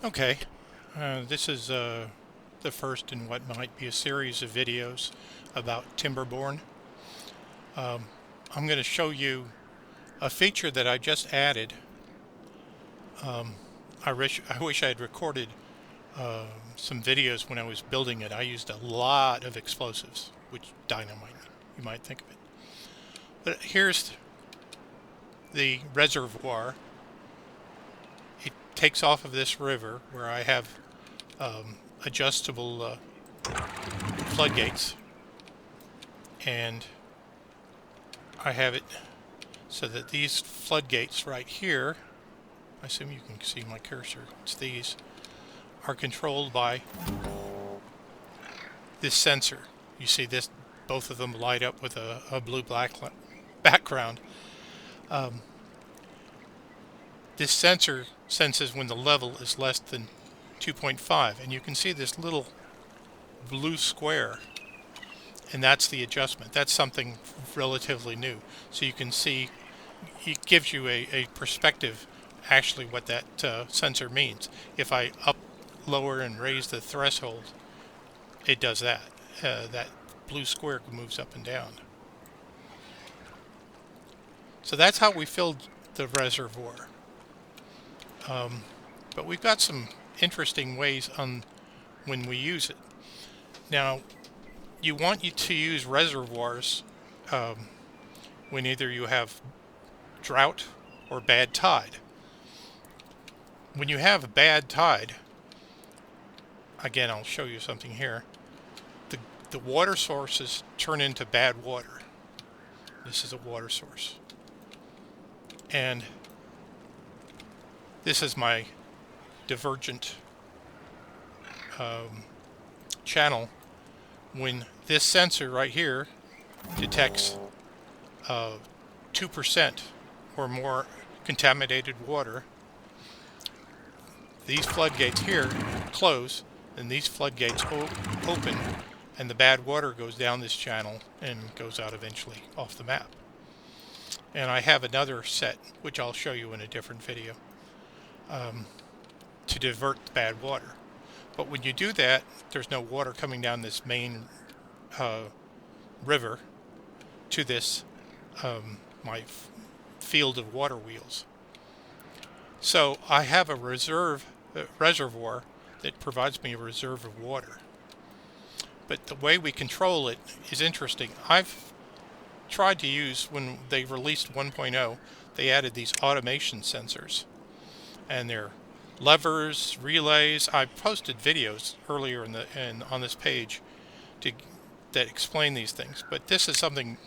Okay, this is the first in what might be a series of videos about Timberborn. Um, I'm going to show you a feature that I just added. Um, I wish I had recorded some videos when I was building it. I used a lot of explosives, which dynamite, you might think of it. But here's the reservoir. It takes off of this river where I have adjustable floodgates, and I have it so that these floodgates right here, I assume you can see my cursor, it's these, are controlled by this sensor. You see this, both of them light up with a blue-black background. Um, this sensor senses when the level is less than 2.5, and you can see this little blue square, and that's the adjustment. That's something relatively new. So you can see it gives you a perspective actually what that sensor means. If I up, lower, and raise the threshold, it does that. That blue square moves up and down. So that's how we filled the reservoir. But we've got some interesting ways on when we use it. Now, you want to use reservoirs when either you have drought or bad tide. When you have a bad tide, again, I'll show you something here. The water sources turn into bad water. This is a water source. And this is my divergent channel. When this sensor right here detects 2% or more contaminated water, these floodgates here close, and these floodgates open, and the bad water goes down this channel and goes out eventually off the map. And I have another set, which I'll show you in a different video, to divert the bad water. But when you do that, there's no water coming down this main river to this my field of water wheels. So I have a reservoir that provides me a reserve of water. But the way we control it is interesting. I've tried to use, when they released 1.0, they added these automation sensors. And they're levers, relays. I posted videos earlier on this page that explain these things. But this is something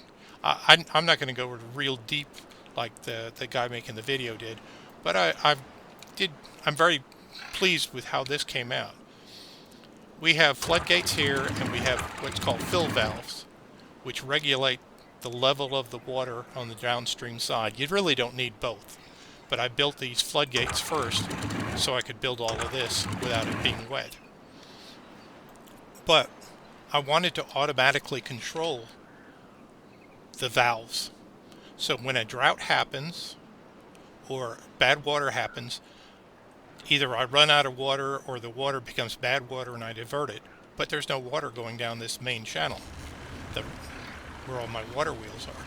I'm not going to go real deep like the guy making the video did. But I'm very pleased with how this came out. We have floodgates here, and we have what's called fill valves, which regulate the level of the water on the downstream side. You really don't need both, but I built these floodgates first so I could build all of this without it being wet. But I wanted to automatically control the valves. So when a drought happens or bad water happens, either I run out of water or the water becomes bad water and I divert it, but there's no water going down this main channel where all my water wheels are.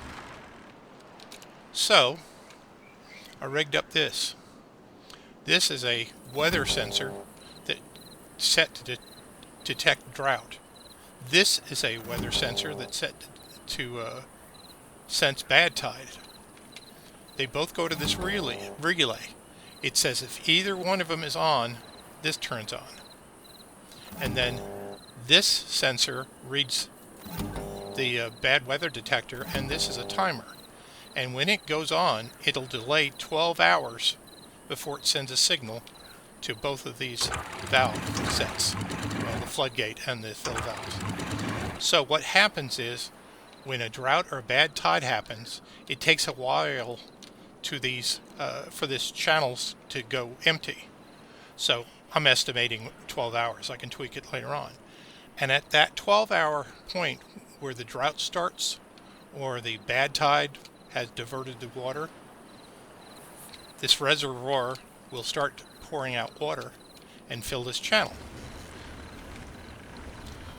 So I rigged up this. This is a weather sensor that's set to detect drought. This is a weather sensor that's set to sense bad tide. They both go to this relay. It says if either one of them is on, this turns on. And then this sensor reads the bad weather detector, and this is a timer. And when it goes on, it'll delay 12 hours before it sends a signal to both of these valve sets, well, the floodgate and the fill valves. So what happens is, when a drought or a bad tide happens, it takes a while to these for this channels to go empty. So I'm estimating 12 hours. I can tweak it later on. And at that 12-hour point where the drought starts or the bad tide has diverted the water, this reservoir will start pouring out water, and fill this channel.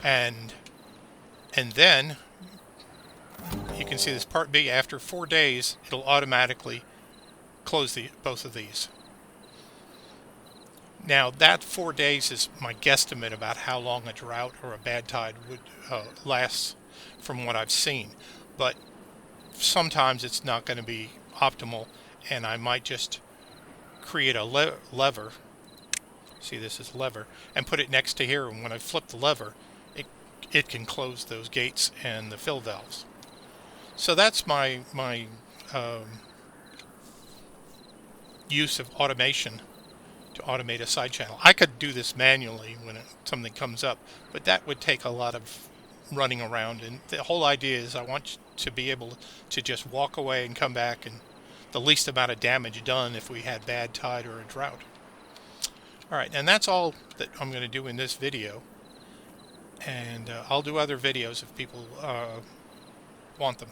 And then you can see this part B. After 4 days, it'll automatically close both of these. Now that 4 days is my guesstimate about how long a drought or a bad tide would last from what I've seen. But sometimes it's not going to be optimal, and I might just create a lever. See, this is lever, and put it next to here, and when I flip the lever, it can close those gates and the fill valves. So that's my use of automation to automate a side channel. I could do this manually when something comes up, but that would take a lot of running around, and the whole idea is I want to be able to just walk away and come back, and the least amount of damage done if we had bad tide or a drought. Alright, and that's all that I'm going to do in this video, and I'll do other videos if people want them.